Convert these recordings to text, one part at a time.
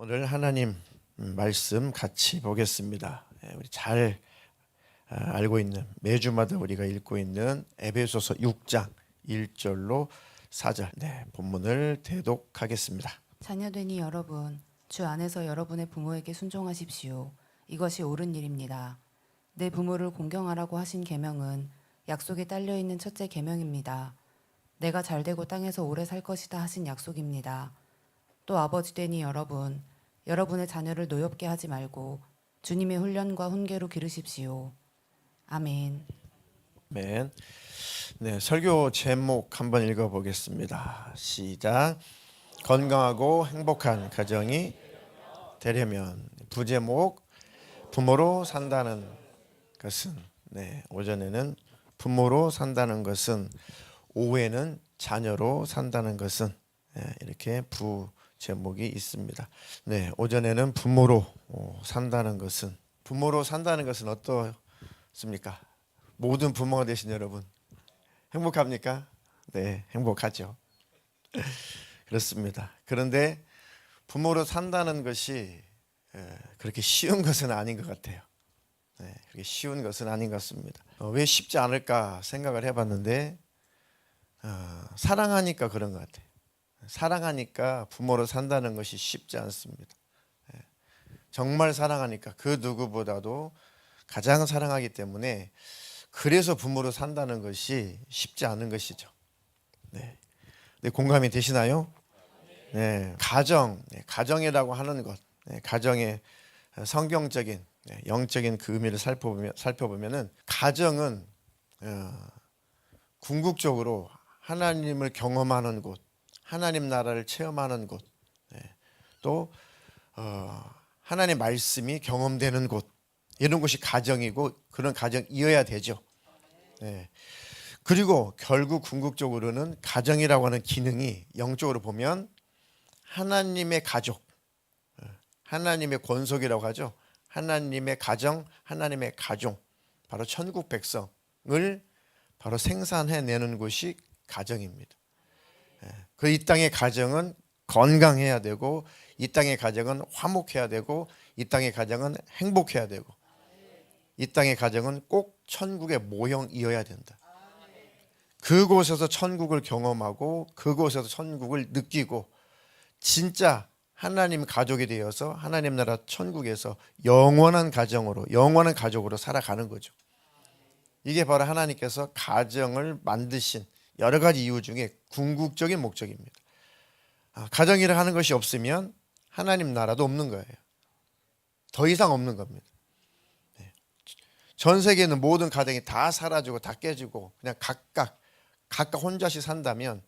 오늘 하나님 말씀 같이 보겠습니다. 우리 잘 알고 있는 매주마다 우리가 읽고 있는 에베소서 6장 1절로 4절 본문을 대독하겠습니다. 자녀되니 여러분, 주 안에서 여러분의 부모에게 순종하십시오. 이것이 옳은 일입니다. 내 부모를 공경하라고 하신 계명은 약속에 딸려 있는 첫째 계명입니다. 내가 잘되고 땅에서 오래 살 것이다 하신 약속입니다. 또 아버지 되니 여러분, 여러분의 자녀를 노엽게 하지 말고 주님의 훈련과 훈계로 기르십시오. 아멘. 아멘. 설교 제목 한번 읽어보겠습니다. 시작. 건강하고 행복한 가정이 되려면. 부제목 부모로 산다는 것은, 오전에는 부모로 산다는 것은, 오후에는 자녀로 산다는 것은, 이렇게 부제목이 있습니다. 오전에는 부모로 산다는 것은, 어떻습니까? 모든 부모가 되신 여러분 행복합니까? 네, 행복하죠. 그렇습니다. 그런데 부모로 산다는 것이 그렇게 쉬운 것은 아닌 것 같아요. 그렇게 쉬운 것은 아닌 것 같습니다. 왜 쉽지 않을까 생각을 해봤는데 사랑하니까 그런 것 같아요. 사랑하니까 부모로 산다는 것이 쉽지 않습니다. 정말 사랑하니까, 그 누구보다도 가장 사랑하기 때문에 그래서 부모로 산다는 것이 쉽지 않은 것이죠. 공감이 되시나요? 가정이라고 하는 것, 가정의 성경적인 영적인 그 의미를 살펴보면은 가정은 궁극적으로 하나님을 경험하는 곳, 하나님 나라를 체험하는 곳, 또 하나님의 말씀이 경험되는 곳, 이런 곳이 가정이고 그런 가정이어야 되죠. 그리고 결국 궁극적으로는 가정이라고 하는 기능이 영적으로 보면 하나님의 가족, 하나님의 권속이라고 하죠. 하나님의 가정, 하나님의 가족, 바로 천국 백성을 바로 생산해내는 곳이 가정입니다. 그 이 땅의 가정은 건강해야 되고, 이 땅의 가정은 화목해야 되고, 이 땅의 가정은 행복해야 되고, 이 땅의 가정은 꼭 천국의 모형이어야 된다. 그곳에서 천국을 경험하고 그곳에서 천국을 느끼고 진짜 하나님 가족이 되어서 하나님 나라 천국에서 영원한 가족으로 살아가는 거죠. 이게 바로 하나님께서 가정을 만드신 여러 가지 이유 중에 궁극적인 목적입니다. 가정이라 하는 것이 없으면 하나님 나라도 없는 거예요. 더 이상 없는 겁니다. 전 세계에 있는 모든 가정이 다 사라지고 다 깨지고 그냥 각각 혼자씩 산다면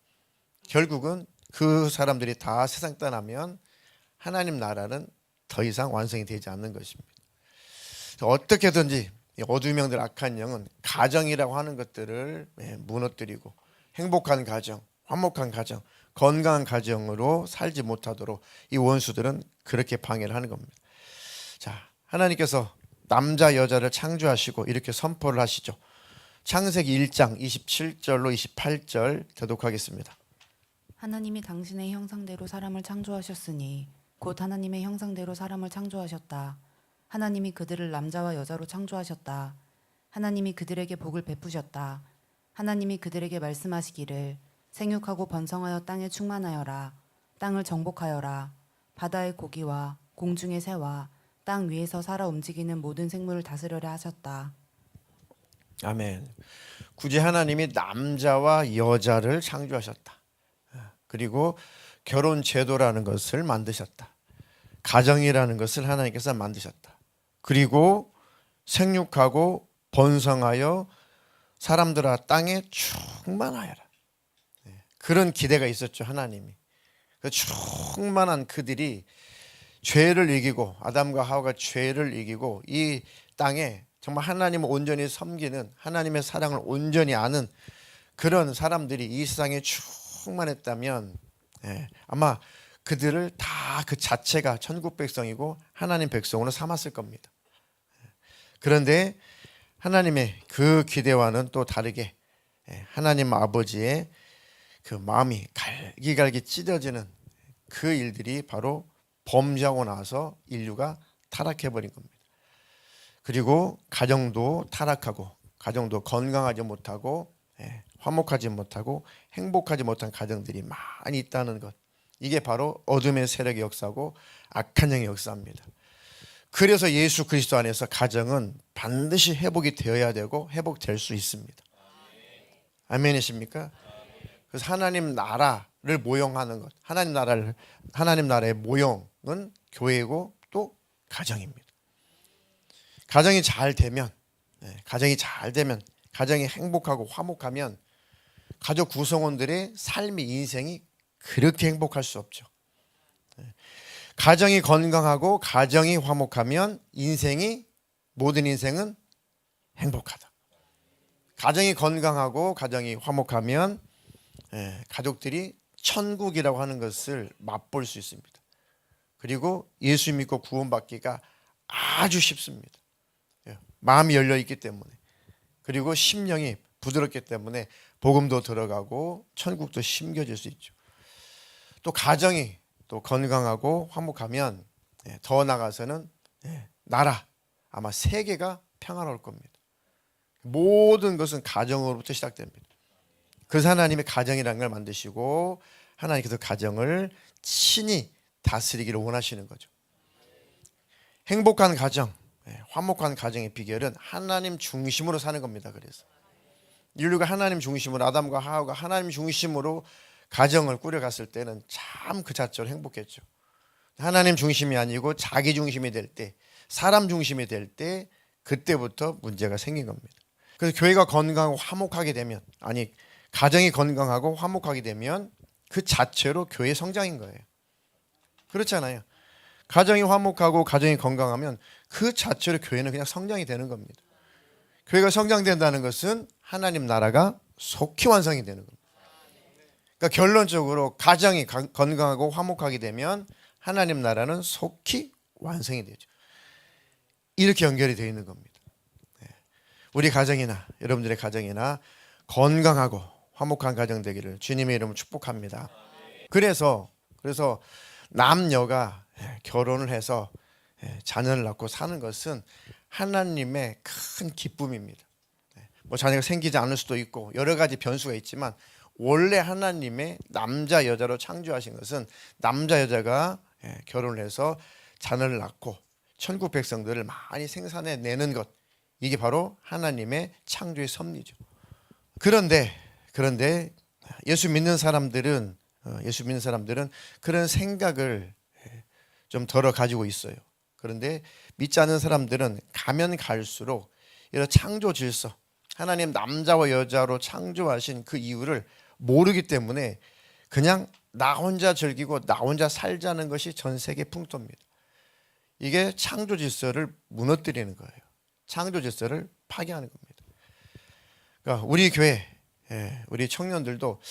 결국은 그 사람들이 다 세상 떠나면 하나님 나라는 더 이상 완성이 되지 않는 것입니다. 어떻게든지 어두운 영들 악한 영은 가정이라고 하는 것들을 무너뜨리고 행복한 가정, 화목한 가정, 건강한 가정으로 살지 못하도록 이 원수들은 그렇게 방해를 하는 겁니다. 자, 하나님께서 남자 여자를 창조하시고 이렇게 선포를 하시죠. 창세기 1장 27절로 28절 대독하겠습니다. 하나님이 당신의 형상대로 사람을 창조하셨으니 곧 하나님의 형상대로 사람을 창조하셨다. 하나님이 그들을 남자와 여자로 창조하셨다. 하나님이 그들에게 복을 베푸셨다. 하나님이 그들에게 말씀하시기를 생육하고 번성하여 땅에 충만하여라. 땅을 정복하여라. 바다의 고기와 공중의 새와 땅 위에서 살아 움직이는 모든 생물을 다스려라 하셨다. 아멘. 굳이 하나님이 남자와 여자를 창조하셨다. 그리고 결혼 제도라는 것을 만드셨다. 가정이라는 것을 하나님께서 만드셨다. 그리고 생육하고 번성하여 사람들아 땅에 충만하여라. 그런 기대가 있었죠. 하나님이. 그 충만한 그들이 죄를 이기고, 아담과 하와가 죄를 이기고 이 땅에 정말 하나님을 온전히 섬기는, 하나님의 사랑을 온전히 아는 그런 사람들이 이 세상에 충만했다면 아마 그들을 다 그 자체가 천국 백성이고 하나님 백성으로 삼았을 겁니다. 그런데 하나님의 그 기대와는 또 다르게 하나님 아버지의 그 마음이 갈기갈기 찢어지는 그 일들이 바로 범죄하고 나서 인류가 타락해버린 겁니다. 그리고 가정도 타락하고 가정도 건강하지 못하고 화목하지 못하고 행복하지 못한 가정들이 많이 있다는 것. 이게 바로 어둠의 세력의 역사고 악한 영의 역사입니다. 그래서 예수 그리스도 안에서 가정은 반드시 회복이 되어야 되고 회복될 수 있습니다. 아멘이십니까? 그래서 하나님 나라를 모형하는 것, 하나님 나라의 모형은 교회고 또 가정입니다. 가정이 잘 되면, 가정이 행복하고 화목하면 가족 구성원들의 삶의 인생이 그렇게 행복할 수 없죠. 가정이 건강하고 가정이 화목하면 모든 인생은 행복하다. 가정이 건강하고 가정이 화목하면 가족들이 천국이라고 하는 것을 맛볼 수 있습니다. 그리고 예수 믿고 구원받기가 아주 쉽습니다. 마음이 열려 있기 때문에, 그리고 심령이 부드럽기 때문에 복음도 들어가고 천국도 심겨질 수 있죠. 또 가정이 또 건강하고 화목하면 더 나아가서는 나라, 아마 세계가 평화로울 겁니다. 모든 것은 가정으로부터 시작됩니다. 그래서 하나님의 가정이라는 걸 만드시고 하나님께서 가정을 친히 다스리기를 원하시는 거죠. 행복한 가정, 화목한 가정의 비결은 하나님 중심으로 사는 겁니다. 그래서 인류가 하나님 중심으로, 아담과 하와가 하나님 중심으로 가정을 꾸려갔을 때는 참 그 자체로 행복했죠. 하나님 중심이 아니고 자기 중심이 될 때, 사람 중심이 될 때, 그때부터 문제가 생긴 겁니다. 그래서 교회가 건강하고 화목하게 되면, 가정이 건강하고 화목하게 되면 그 자체로 교회 성장인 거예요. 그렇잖아요. 가정이 화목하고 가정이 건강하면 그 자체로 교회는 그냥 성장이 되는 겁니다. 교회가 성장된다는 것은 하나님 나라가 속히 완성이 되는 겁니다. 그러니까 결론적으로 가정이 건강하고 화목하게 되면 하나님 나라는 속히 완성이 되죠. 이렇게 연결이 되어 있는 겁니다. 우리 가정이나 여러분들의 가정이나 건강하고 화목한 가정 되기를 주님의 이름으로 축복합니다. 그래서 남녀가 결혼을 해서 자녀를 낳고 사는 것은 하나님의 큰 기쁨입니다. 뭐 자녀가 생기지 않을 수도 있고 여러 가지 변수가 있지만 원래 하나님의 남자 여자로 창조하신 것은 남자 여자가 결혼을 해서 자녀를 낳고 천국 백성들을 많이 생산해 내는 것, 이게 바로 하나님의 창조의 섭리죠. 그런데 예수 믿는 사람들은 그런 생각을 좀 덜어 가지고 있어요. 그런데 믿지 않는 사람들은 가면 갈수록 이런 창조 질서, 하나님 남자와 여자로 창조하신 그 이유를 모르기 때문에 그냥 나 혼자 즐기고 나 혼자 살자는 것이 전 세계 풍토입니다. 이게 창조 질서를 무너뜨리는 거예요. 창조 질서를 파괴하는 겁니다. 그러니까 우리 교회, 우리 청년들도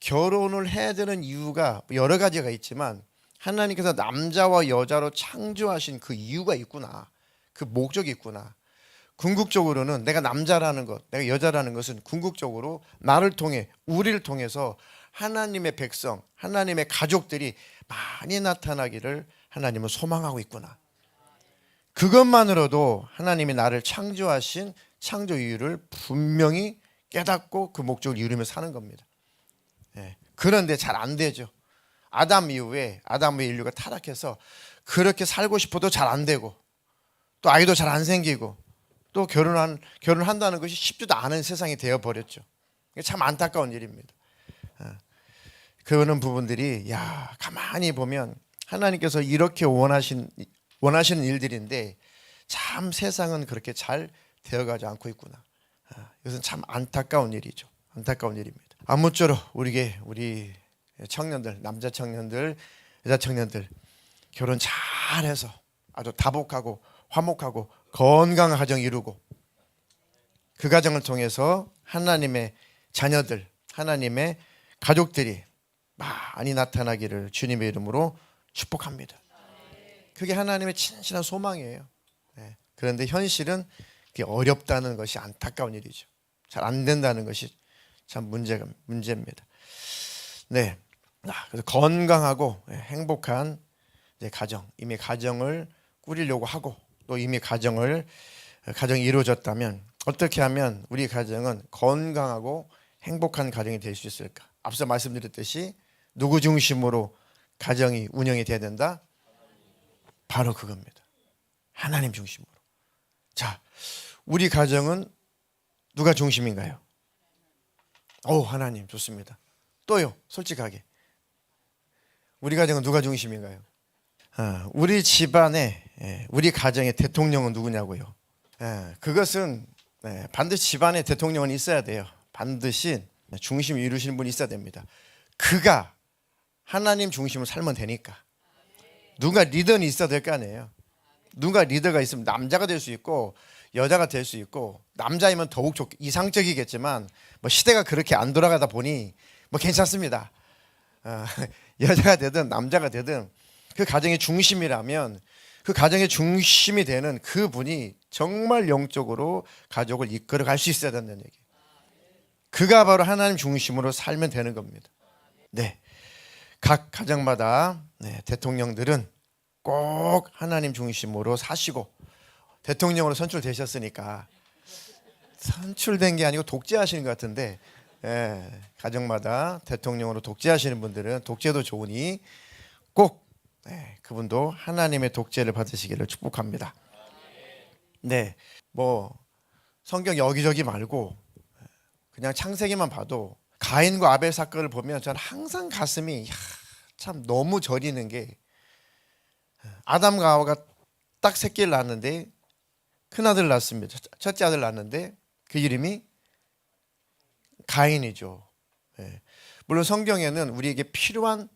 결혼을 해야 되는 이유가 여러 가지가 있지만 하나님께서 남자와 여자로 창조하신 그 이유가 있구나. 그 목적이 있구나. 궁극적으로는 내가 남자라는 것, 내가 여자라는 것은 궁극적으로 나를 통해, 우리를 통해서 하나님의 백성, 하나님의 가족들이 많이 나타나기를 하나님은 소망하고 있구나. 그것만으로도 하나님이 나를 창조하신 창조 이유를 분명히 깨닫고 그 목적을 이루며 사는 겁니다. 그런데 잘 안 되죠. 아담 이후에 인류가 타락해서 그렇게 살고 싶어도 잘 안 되고 또 아이도 잘 안 생기고 또 결혼한다는 것이 쉽지도 않은 세상이 되어버렸죠. 참 안타까운 일입니다. 그런 부분들이 가만히 보면 하나님께서 이렇게 원하시는 일들인데 참 세상은 그렇게 잘 되어가지 않고 있구나. 이것은 참 안타까운 일이죠. 안타까운 일입니다. 아무쪼록 우리 청년들, 남자 청년들, 여자 청년들 결혼 잘해서 아주 다복하고 화목하고 건강한 가정 이루고 그 가정을 통해서 하나님의 자녀들, 하나님의 가족들이 많이 나타나기를 주님의 이름으로 축복합니다. 그게 하나님의 진실한 소망이에요. 그런데 현실은 그게 어렵다는 것이 안타까운 일이죠. 잘 안 된다는 것이 참 문제입니다. 그래서 건강하고 행복한 내 가정, 이미 가정을 꾸리려고 하고 또 이미 가정이 이루어졌다면 어떻게 하면 우리 가정은 건강하고 행복한 가정이 될 수 있을까? 앞서 말씀드렸듯이 누구 중심으로 가정이 운영이 돼야 된다? 바로 그겁니다. 하나님 중심으로. 자, 우리 가정은 누가 중심인가요? 하나님 좋습니다. 또요, 솔직하게. 우리 가정은 누가 중심인가요? 우리 집안의, 우리 가정의 대통령은 누구냐고요? 그것은 반드시 집안에 대통령은 있어야 돼요. 반드시 중심 이루시는 분이 있어야 됩니다. 그가 하나님 중심으로 살면 되니까. 누가 리더는 있어야 될 거 아니에요. 누가 리더가 있으면 남자가 될 수 있고 여자가 될 수 있고, 남자이면 더욱 이상적이겠지만 뭐 시대가 그렇게 안 돌아가다 보니 뭐 괜찮습니다. 여자가 되든 남자가 되든 그 가정의 중심이라면 그 가정의 중심이 되는 그분이 정말 영적으로 가족을 이끌어 갈 수 있어야 된다는 얘기예요. 그가 바로 하나님 중심으로 살면 되는 겁니다. 네, 각 가정마다 대통령들은 꼭 하나님 중심으로 사시고, 대통령으로 선출되셨으니까 선출된 게 아니고 독재하시는 것 같은데, 가정마다 대통령으로 독재하시는 분들은 독재도 좋으니 꼭 그분도 하나님의 독재를 받으시기를 축복합니다. 네, 뭐 성경 여기저기 말고 그냥 창세기만 봐도 가인과 아벨 사건을 보면 저는 항상 가슴이 참 너무 저리는 게, 아담과 하와가 딱 새끼를 낳았는데 큰아들 낳았습니다. 첫째 아들 낳았는데 그 이름이 가인이죠. 물론 성경에는 우리에게 필요한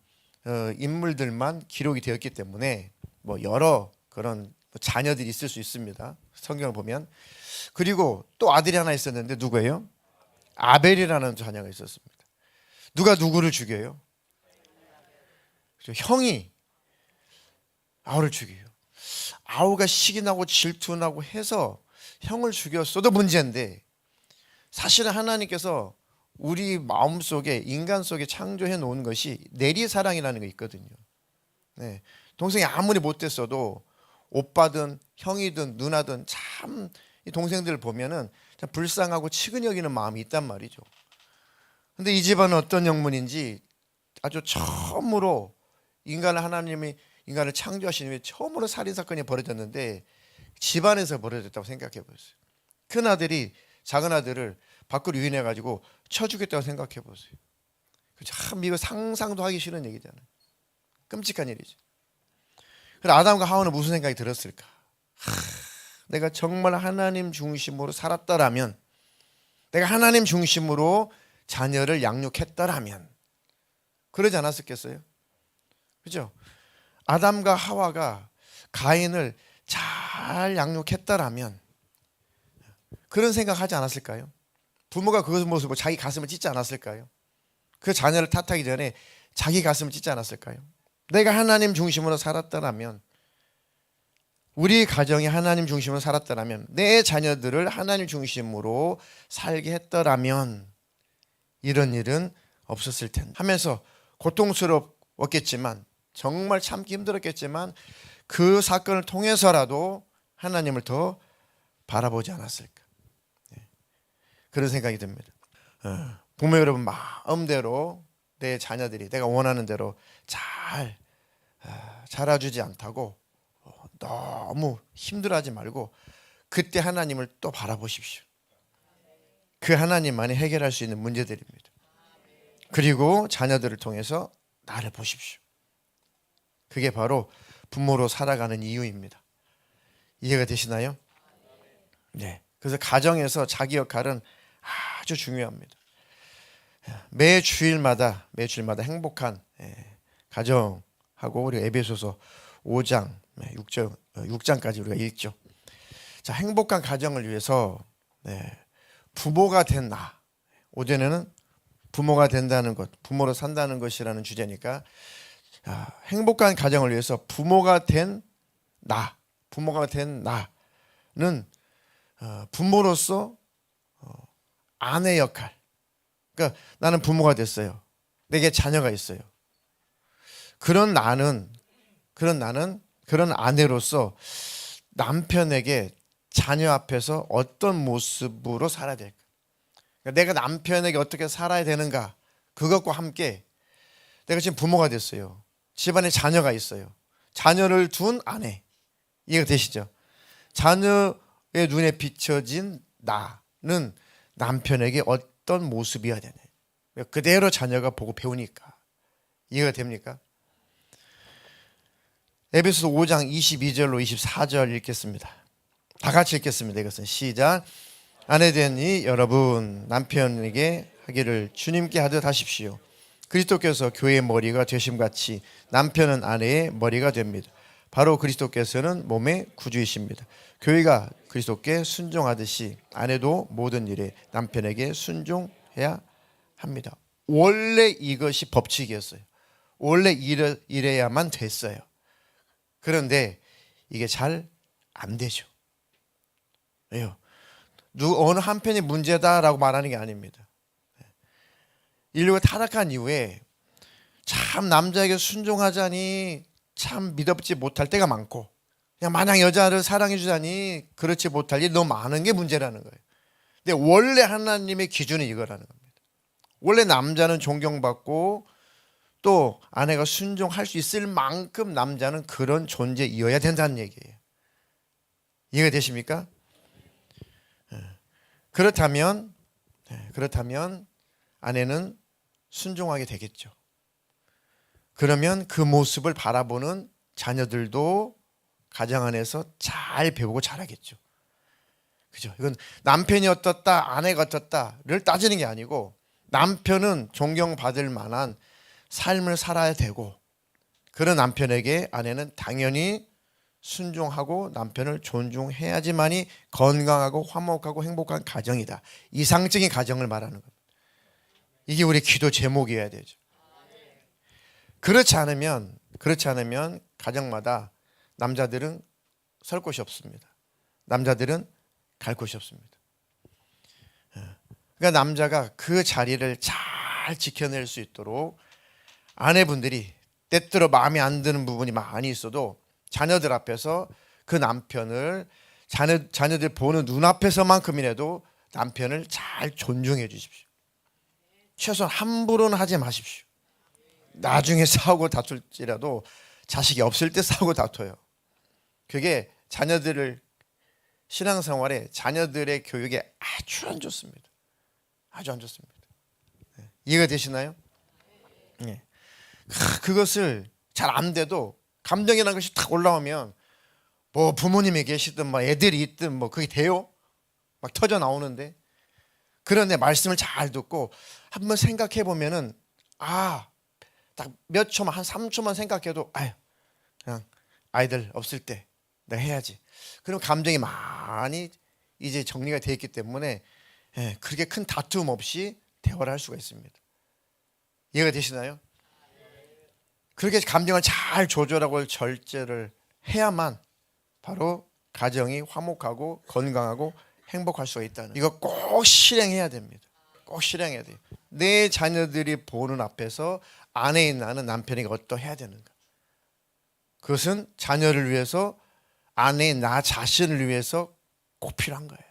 인물들만 기록이 되었기 때문에 뭐 여러 그런 자녀들이 있을 수 있습니다. 성경을 보면. 그리고 또 아들이 하나 있었는데 누구예요? 아벨이라는 자녀가 있었습니다. 누가 누구를 죽여요? 형이 아우를 죽여요. 아우가 시기 나고 질투 나고 해서 형을 죽였어도 문제인데, 사실은 하나님께서 우리 마음속에, 인간 속에 창조해 놓은 것이 내리사랑이라는 게 있거든요. 동생이 아무리 못됐어도 오빠든 형이든 누나든 참 이 동생들을 보면은 참 불쌍하고 치근히 여기는 마음이 있단 말이죠. 근데 이 집안은 어떤 영문인지 아주 처음으로 하나님이 인간을 창조하신 후에 처음으로 살인사건이 벌어졌는데 집안에서 벌어졌다고 생각해 보세요. 큰아들이 작은아들을 밖으로 유인해가지고 쳐주겠다고 생각해 보세요. 참 이거 상상도 하기 싫은 얘기잖아요. 끔찍한 일이죠. 그래서 아담과 하와는 무슨 생각이 들었을까? 내가 정말 하나님 중심으로 살았더라면, 내가 하나님 중심으로 자녀를 양육했더라면 그러지 않았었겠어요? 그렇죠? 아담과 하와가 가인을 잘 양육했더라면 그런 생각하지 않았을까요? 부모가 그 모습을 자기 가슴을 찢지 않았을까요? 그 자녀를 탓하기 전에 자기 가슴을 찢지 않았을까요? 내가 하나님 중심으로 살았더라면, 우리 가정이 하나님 중심으로 살았더라면, 내 자녀들을 하나님 중심으로 살게 했더라면 이런 일은 없었을 텐데 하면서 고통스럽겠지만, 정말 참기 힘들었겠지만 그 사건을 통해서라도 하나님을 더 바라보지 않았을까, 그런 생각이 듭니다. 부모 여러분, 마음대로 내 자녀들이 내가 원하는 대로 잘 자라주지 않다고 너무 힘들어하지 말고 그때 하나님을 또 바라보십시오. 그 하나님만이 해결할 수 있는 문제들입니다. 그리고 자녀들을 통해서 나를 보십시오. 그게 바로 부모로 살아가는 이유입니다. 이해가 되시나요? 네. 그래서 가정에서 자기 역할은 아주 중요합니다. 매 주일마다 행복한 가정하고 우리 에베소서 5장 6장까지 우리가 읽죠. 자, 행복한 가정을 위해서 부모가 된 나, 오전에는 부모가 된다는 것, 부모로 산다는 것이라는 주제니까, 행복한 가정을 위해서 부모가 된 나는 부모로서 아내 역할. 그러니까 나는 부모가 됐어요. 내게 자녀가 있어요. 그런 나는 그런 나는 그런 아내로서 남편에게 자녀 앞에서 어떤 모습으로 살아야 될까? 그러니까 내가 남편에게 어떻게 살아야 되는가? 그것과 함께 내가 지금 부모가 됐어요. 집안에 자녀가 있어요. 자녀를 둔 아내. 이해가 되시죠? 자녀의 눈에 비춰진 나는 남편에게 어떤 모습이어야 되냐. 그대로 자녀가 보고 배우니까. 이해가 됩니까? 에베소서 5장 22절로 24절 읽겠습니다. 다 같이 읽겠습니다. 이것은 시작. 아내되니 여러분 남편에게 하기를 주님께 하듯 하십시오. 그리스도께서 교회의 머리가 되심같이 남편은 아내의 머리가 됩니다. 바로 그리스도께서는 몸의 구주이십니다. 교회가 그리스도께 순종하듯이 아내도 모든 일에 남편에게 순종해야 합니다. 원래 이것이 법칙이었어요. 원래 이래야만 됐어요. 그런데 이게 잘 안 되죠. 왜요? 어느 한편이 문제다라고 말하는 게 아닙니다. 인류가 타락한 이후에 참 남자에게 순종하자니 참 믿어지 못할 때가 많고, 그냥 마냥 여자를 사랑해 주자니 그렇지 못할 일이 너무 많은 게 문제라는 거예요. 근데 원래 하나님의 기준은 이거라는 겁니다. 원래 남자는 존경받고 또 아내가 순종할 수 있을 만큼 남자는 그런 존재이어야 된다는 얘기예요. 이해가 되십니까? 그렇다면 아내는 순종하게 되겠죠. 그러면 그 모습을 바라보는 자녀들도 가정 안에서 잘 배우고 자라겠죠. 그죠? 이건 남편이 어떻다, 아내가 어떻다를 따지는 게 아니고 남편은 존경받을 만한 삶을 살아야 되고 그런 남편에게 아내는 당연히 순종하고 남편을 존중해야지만이 건강하고 화목하고 행복한 가정이다. 이상적인 가정을 말하는 겁니다. 이게 우리 기도 제목이어야 되죠. 그렇지 않으면 가정마다 남자들은 설 곳이 없습니다. 남자들은 갈 곳이 없습니다. 그러니까 남자가 그 자리를 잘 지켜낼 수 있도록 아내분들이 때때로 마음에 안 드는 부분이 많이 있어도 자녀들 앞에서 그 남편을 자녀들 보는 눈앞에서만큼이라도 남편을 잘 존중해 주십시오. 최소한 함부로는 하지 마십시오. 나중에 싸우고 다툴지라도 자식이 없을 때 싸우고 다퉈요. 그게 자녀들을 신앙생활에 자녀들의 교육에 아주 안 좋습니다. 아주 안 좋습니다. 이해가 되시나요? 네. 그것을 잘 안 돼도 감정이라는 것이 탁 올라오면 뭐 부모님이 계시든 뭐 애들이 있든 뭐 그게 돼요? 막 터져 나오는데 그런데 말씀을 잘 듣고 한번 생각해 보면은 딱 몇 초만 한 3초만 생각해도 그냥 아이들 없을 때 내가 해야지. 그럼 감정이 많이 이제 정리가 되어 있기 때문에 그렇게 큰 다툼 없이 대화를 할 수가 있습니다. 이해가 되시나요? 그렇게 감정을 잘 조절하고 절제를 해야만 바로 가정이 화목하고 건강하고 행복할 수가 있다는 이거 꼭 실행해야 됩니다. 꼭 실행해야 돼요. 내 자녀들이 보는 앞에서 아내인 나는 남편에게 어떠해야 되는가. 그것은 자녀를 위해서 아내인 나 자신을 위해서 꼭 필요한 거예요.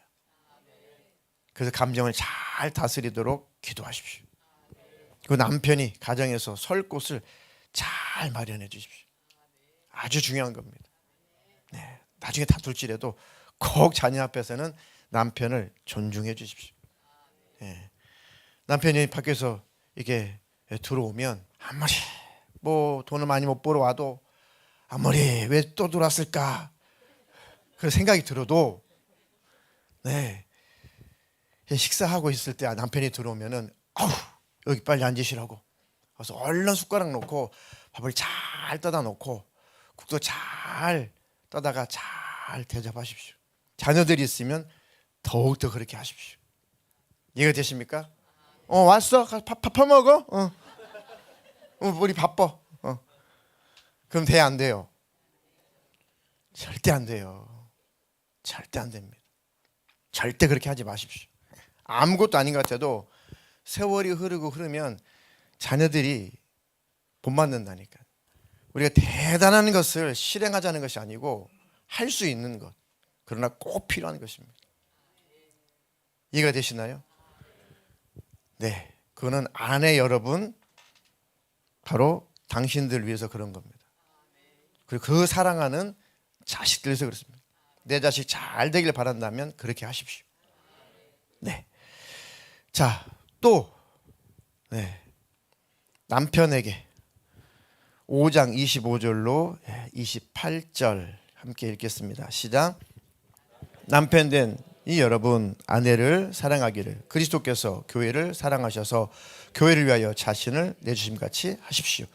그래서 감정을 잘 다스리도록 기도하십시오. 그 남편이 가정에서 설 곳을 잘 마련해 주십시오. 아주 중요한 겁니다. 네, 나중에 다툴지라도 꼭 자녀 앞에서는 남편을 존중해 주십시오. 네, 남편이 밖에서 이렇게 들어오면 아무리 뭐 돈을 많이 못 벌어 와도 아무리 왜 또 들어왔을까 그 생각이 들어도 식사하고 있을 때 남편이 들어오면은 여기 빨리 앉으시라고 그래서 얼른 숟가락 놓고 밥을 잘 떠다 놓고 국도 잘 떠다가 잘 대접하십시오. 자녀들이 있으면 더욱더 그렇게 하십시오. 이해가 되십니까? 왔어? 밥 퍼먹어? 우리 바빠. 그럼 돼, 안 돼요? 절대 안 돼요. 절대 안 됩니다. 절대 그렇게 하지 마십시오. 아무것도 아닌 것 같아도 세월이 흐르면 자녀들이 못 맞는다니까. 우리가 대단한 것을 실행하자는 것이 아니고 할 수 있는 것, 그러나 꼭 필요한 것입니다. 이해가 되시나요? 네, 그거는 아내 여러분, 바로 당신들 위해서 그런 겁니다. 그리고 그 사랑하는 자식들 위해서 그렇습니다. 내 자식 잘 되길 바란다면 그렇게 하십시오. 네. 자, 또 남편에게 5장 25절로 28절 함께 읽겠습니다. 시작. 남편 된 이 여러분, 아내를 사랑하기를 그리스도께서 교회를 사랑하셔서 교회를 위하여 자신을 내주심 같이 하십시오.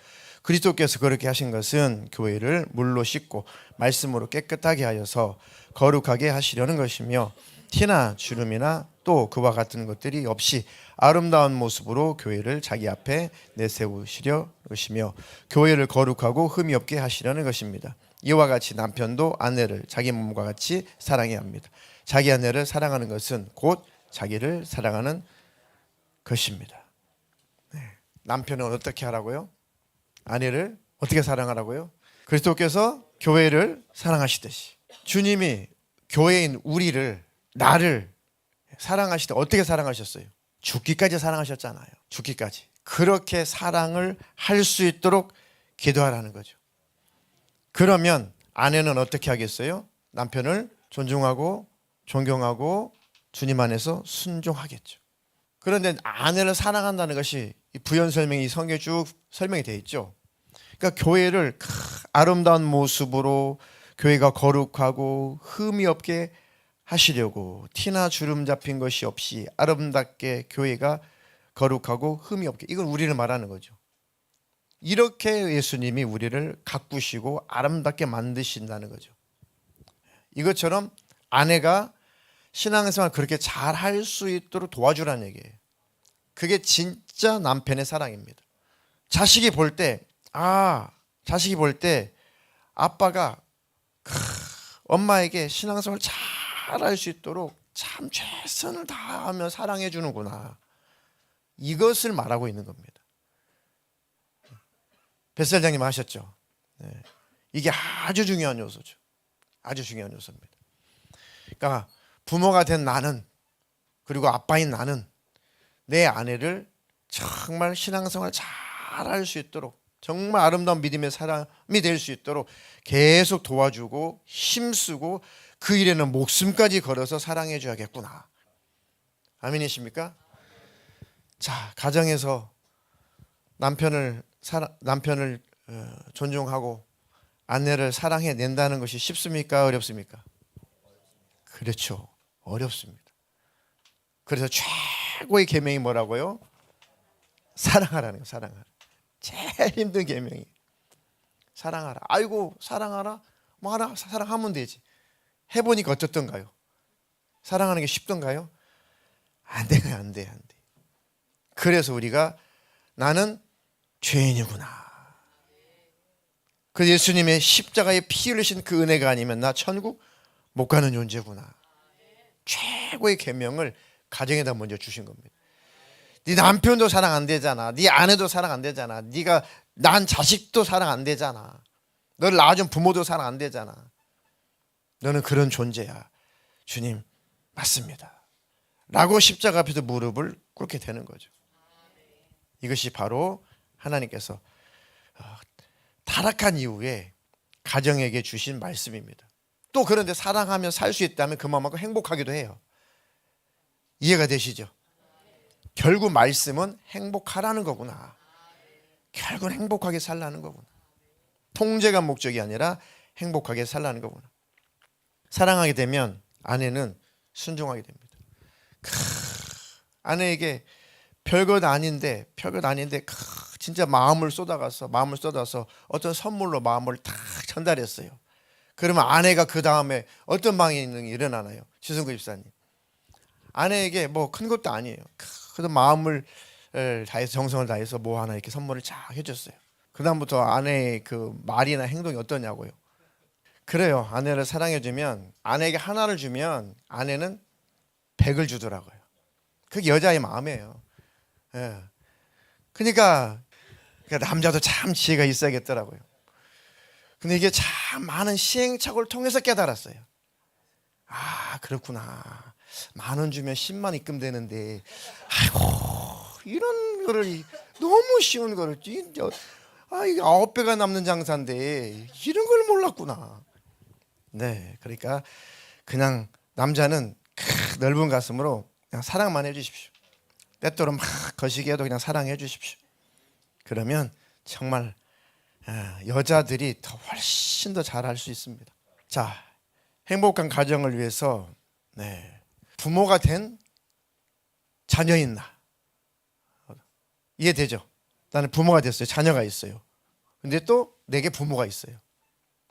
그리스도께서 그렇게 하신 것은 교회를 물로 씻고 말씀으로 깨끗하게 하여서 거룩하게 하시려는 것이며, 티나 주름이나 또 그와 같은 것들이 없이 아름다운 모습으로 교회를 자기 앞에 내세우시려 것이며, 교회를 거룩하고 흠이 없게 하시려는 것입니다. 이와 같이 남편도 아내를 자기 몸과 같이 사랑해야 합니다. 자기 아내를 사랑하는 것은 곧 자기를 사랑하는 것입니다. 남편은 어떻게 하라고요? 아내를 어떻게 사랑하라고요? 그리스도께서 교회를 사랑하시듯이 주님이 교회인 우리를, 나를 사랑하실 때 어떻게 사랑하셨어요? 죽기까지 사랑하셨잖아요. 죽기까지. 그렇게 사랑을 할 수 있도록 기도하라는 거죠. 그러면 아내는 어떻게 하겠어요? 남편을 존중하고 존경하고 주님 안에서 순종하겠죠. 그런데 아내를 사랑한다는 것이 부연 설명이 성경에 쭉 설명이 되어 있죠. 그러니까 교회를 아름다운 모습으로, 교회가 거룩하고 흠이 없게 하시려고, 티나 주름 잡힌 것이 없이 아름답게 교회가 거룩하고 흠이 없게, 이건 우리를 말하는 거죠. 이렇게 예수님이 우리를 가꾸시고 아름답게 만드신다는 거죠. 이것처럼 아내가 신앙생활 그렇게 잘 할 수 있도록 도와주라는 얘기예요. 그게 진짜 남편의 사랑입니다. 자식이 볼 때 아빠가 엄마에게 신앙생활 잘 할 수 있도록 참 최선을 다하며 사랑해 주는구나, 이것을 말하고 있는 겁니다. 뱃살장님 하셨죠? 이게 아주 중요한 요소죠. 아주 중요한 요소입니다. 그러니까 부모가 된 나는, 그리고 아빠인 나는 내 아내를 정말 신앙생활 잘 할 수 있도록, 정말 아름다운 믿음의 사람이 될 수 있도록 계속 도와주고 힘쓰고 그 일에는 목숨까지 걸어서 사랑해 줘야겠구나. 아멘이십니까? 자, 가정에서 남편을 존중하고 아내를 사랑해 낸다는 것이 쉽습니까? 어렵습니까? 그렇죠. 어렵습니다. 그래서 최고의 계명이 뭐라고요? 사랑하라는 거예요. 사랑하라. 제일 힘든 계명이 사랑하라. 아이고, 사랑하라. 뭐 하나 사랑하면 되지. 해보니까 어떻던가요? 사랑하는 게 쉽던가요? 안 돼. 그래서 우리가 나는 죄인이구나, 그 예수님의 십자가에 피 흘리신 그 은혜가 아니면 나 천국 못 가는 존재구나. 최고의 계명을 가정에다 먼저 주신 겁니다. 네 남편도 사랑 안 되잖아. 네 아내도 사랑 안 되잖아. 네가 난 자식도 사랑 안 되잖아. 너를 낳아준 부모도 사랑 안 되잖아. 너는 그런 존재야. 주님, 맞습니다. 라고 십자가 앞에서 무릎을 꿇게 되는 거죠. 이것이 바로 하나님께서 타락한 이후에 가정에게 주신 말씀입니다. 또 그런데 사랑하며 살 수 있다면 그만큼 행복하기도 해요. 이해가 되시죠? 결국 말씀은 행복하라는 거구나. 결국은 행복하게 살라는 거구나. 통제가 목적이 아니라 행복하게 살라는 거구나. 사랑하게 되면 아내는 순종하게 됩니다. 아내에게 별것 아닌데 진짜 마음을 쏟아서 어떤 선물로 마음을 탁 전달했어요. 그러면 아내가 그 다음에 어떤 반응이 일어나나요? 지승구 집사님, 아내에게 뭐 큰 것도 아니에요. 그래도 마음을 다해서, 정성을 다해서 뭐 하나 이렇게 선물을 쫙 해줬어요. 그 다음부터 아내의 그 말이나 행동이 어떠냐고요. 그래요. 아내를 사랑해주면, 아내에게 하나를 주면 아내는 100을 주더라고요. 그게 여자의 마음이에요. 예. 그러니까 남자도 참 지혜가 있어야겠더라고요. 근데 이게 참 많은 시행착오를 통해서 깨달았어요. 아, 그렇구나. 10,000원 주면 10만 입금되는데, 아이고, 이런 거를, 너무 쉬운 거를, 이게 9배가 남는 장사인데, 이런 걸 몰랐구나. 네, 그러니까 그냥 남자는 넓은 가슴으로 그냥 사랑만 해주십시오. 때때로 막 거시기해도 그냥 사랑해 주십시오. 그러면 정말 여자들이 더 훨씬 더 잘할 수 있습니다. 자, 행복한 가정을 위해서 부모가 된 자녀인 나 이해되죠? 나는 부모가 됐어요. 자녀가 있어요. 근데 또 내게 부모가 있어요.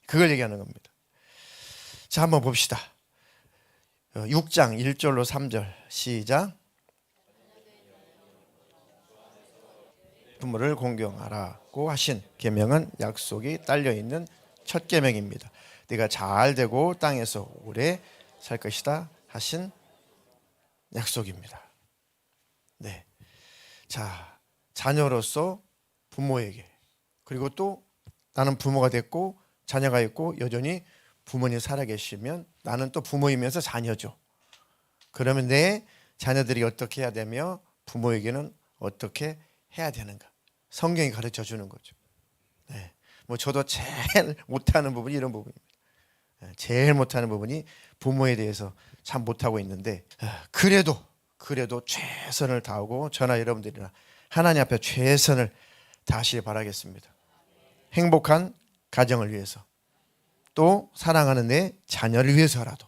그걸 얘기하는 겁니다. 자, 한번 봅시다. 6장 1절로 3절 시작. 부모를 공경하라고 하신 계명은 약속이 딸려 있는 첫 계명입니다. 네가 잘 되고 땅에서 오래 살 것이다 하신 약속입니다. 네. 자, 자녀로서 부모에게, 그리고 또 나는 부모가 됐고 자녀가 있고 여전히 부모님 살아계시면 나는 또 부모이면서 자녀죠. 그러면 내 자녀들이 어떻게 해야 되며 부모에게는 어떻게 해야 되는가? 성경이 가르쳐 주는 거죠. 네. 뭐 저도 제일 못하는 부분이 이런 부분입니다. 제일 못하는 부분이 부모에 대해서 참 못하고 있는데, 그래도 최선을 다하고 저나 여러분들이나 하나님 앞에 최선을 다하시길 바라겠습니다. 행복한 가정을 위해서, 또 사랑하는 내 자녀를 위해서라도.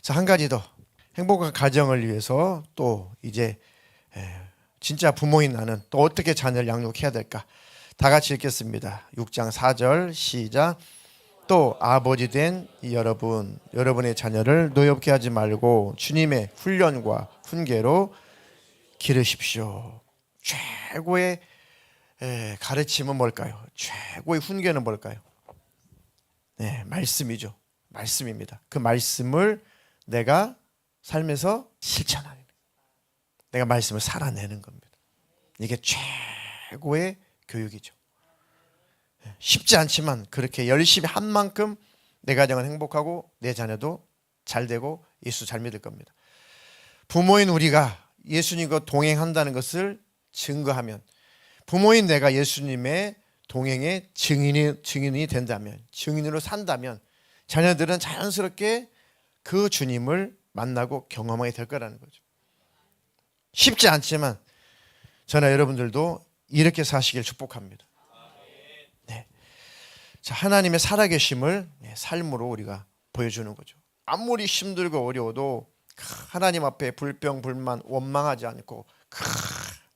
자, 한 가지 더. 행복한 가정을 위해서 또 이제 진짜 부모인 나는 또 어떻게 자녀를 양육해야 될까? 다 같이 읽겠습니다. 6장 4절 시작. 또 아버지 된 여러분의 자녀를 노엽게 하지 말고 주님의 훈련과 훈계로 기르십시오. 최고의 가르침은 뭘까요? 최고의 훈계는 뭘까요? 네, 말씀이죠. 말씀입니다. 그 말씀을 내가 삶에서 실천하는 거예요. 내가 말씀을 살아내는 겁니다. 이게 최고의 교육이죠. 쉽지 않지만 그렇게 열심히 한 만큼 내 가정은 행복하고 내 자녀도 잘 되고 예수 잘 믿을 겁니다. 부모인 우리가 예수님과 동행한다는 것을 증거하면, 부모인 내가 예수님의 동행의 증인이 된다면, 증인으로 산다면 자녀들은 자연스럽게 그 주님을 만나고 경험하게 될 거라는 거죠. 쉽지 않지만 저나 여러분들도 이렇게 사시길 축복합니다. 네. 자, 하나님의 살아계심을 삶으로 우리가 보여주는 거죠. 아무리 힘들고 어려워도 하나님 앞에 불평, 불만, 원망하지 않고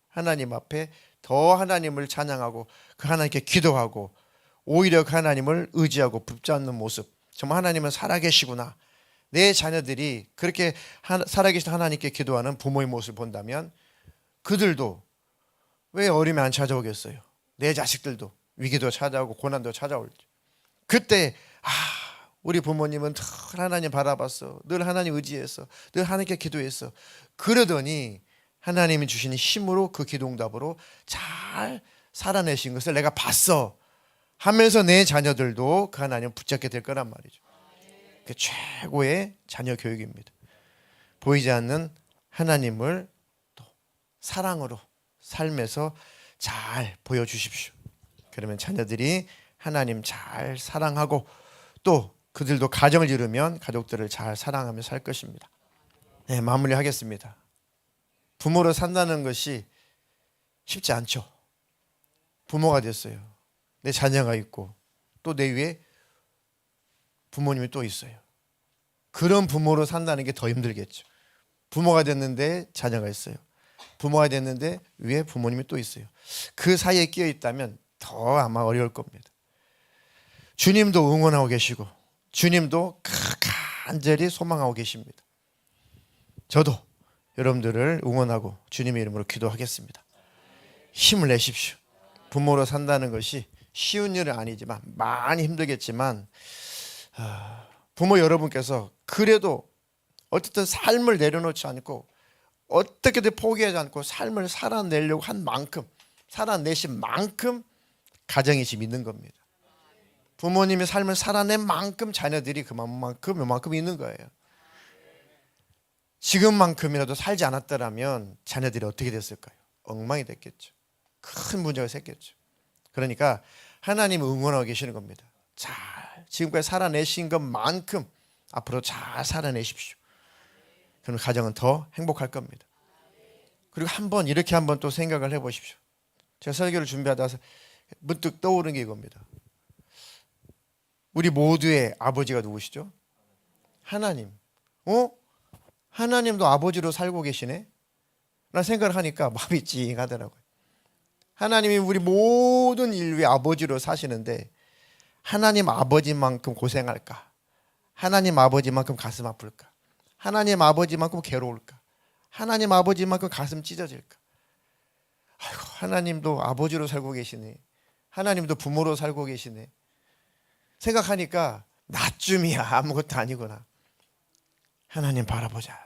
하나님 앞에 더 하나님을 찬양하고 그 하나님께 기도하고 오히려 그 하나님을 의지하고 붙잡는 모습. 정말 하나님은 살아계시구나. 내 자녀들이 그렇게 살아계신 하나님께 기도하는 부모의 모습을 본다면 그들도 왜 어려움이 안 찾아오겠어요? 내 자식들도 위기도 찾아오고 고난도 찾아올죠. 그때 우리 부모님은 늘 하나님 바라봤어. 늘 하나님 의지했어. 늘 하나님께 기도했어. 그러더니 하나님이 주시는 힘으로 그 기도응답으로 잘 살아내신 것을 내가 봤어 하면서 내 자녀들도 그 하나님을 붙잡게 될 거란 말이죠. 그 최고의 자녀 교육입니다. 보이지 않는 하나님을 또 사랑으로 삶에서 잘 보여주십시오. 그러면 자녀들이 하나님 잘 사랑하고 또 그들도 가정을 이루면 가족들을 잘 사랑하며 살 것입니다. 네, 마무리하겠습니다. 부모로 산다는 것이 쉽지 않죠. 부모가 됐어요. 내 자녀가 있고 또 내 위에 부모님이 또 있어요. 그런 부모로 산다는 게 더 힘들겠죠. 부모가 됐는데 자녀가 있어요. 부모가 됐는데 위에 부모님이 또 있어요. 그 사이에 끼어 있다면 더 아마 어려울 겁니다. 주님도 응원하고 계시고 주님도 간절히 소망하고 계십니다. 저도 여러분들을 응원하고 주님의 이름으로 기도하겠습니다. 힘을 내십시오. 부모로 산다는 것이 쉬운 일은 아니지만 많이 힘들겠지만 부모 여러분께서 그래도 어쨌든 삶을 내려놓지 않고 어떻게든 포기하지 않고 삶을 살아내려고 한 만큼, 살아내신 만큼 가정이 지금 있는 겁니다. 부모님의 삶을 살아낸 만큼 자녀들이 요만큼 있는 거예요. 지금만큼이라도 살지 않았더라면 자녀들이 어떻게 됐을까요? 엉망이 됐겠죠. 큰 문제가 생겼죠. 그러니까 하나님을 응원하고 계시는 겁니다. 잘 지금까지 살아내신 것만큼 앞으로 잘 살아내십시오. 그럼 가정은 더 행복할 겁니다. 그리고 이렇게 한번 또 생각을 해보십시오. 제가 설교를 준비하다 문득 떠오른 게 이겁니다. 우리 모두의 아버지가 누구시죠? 하나님. 하나님도 아버지로 살고 계시네? 라는 생각을 하니까 마음이 찡하더라고요. 하나님이 우리 모든 인류의 아버지로 사시는데 하나님 아버지만큼 고생할까? 하나님 아버지만큼 가슴 아플까? 하나님 아버지만큼 괴로울까? 하나님 아버지만큼 가슴 찢어질까? 아이고, 하나님도 아버지로 살고 계시네. 하나님도 부모로 살고 계시네. 생각하니까 나쯤이야 아무것도 아니구나. 하나님 바라보자.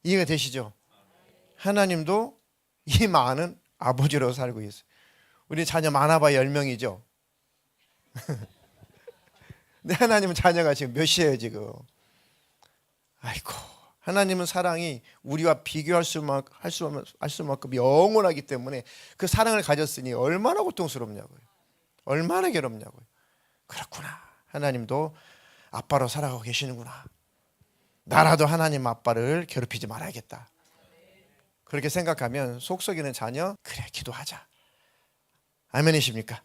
이해가 되시죠? 하나님도 이 많은 아버지로 살고 있어요. 우리 자녀 많아봐야 10명이죠. 근데 하나님은 자녀가 지금 몇이에요 지금. 아이고, 하나님은 사랑이 우리와 비교할 수만큼 영원하기 때문에 그 사랑을 가졌으니 얼마나 고통스럽냐고요. 얼마나 괴롭냐고요. 그렇구나. 하나님도 아빠로 살아가고 계시는구나. 나라도 하나님 아빠를 괴롭히지 말아야겠다. 그렇게 생각하면 속 썩이는 자녀, 그래 기도하자. 아멘이십니까?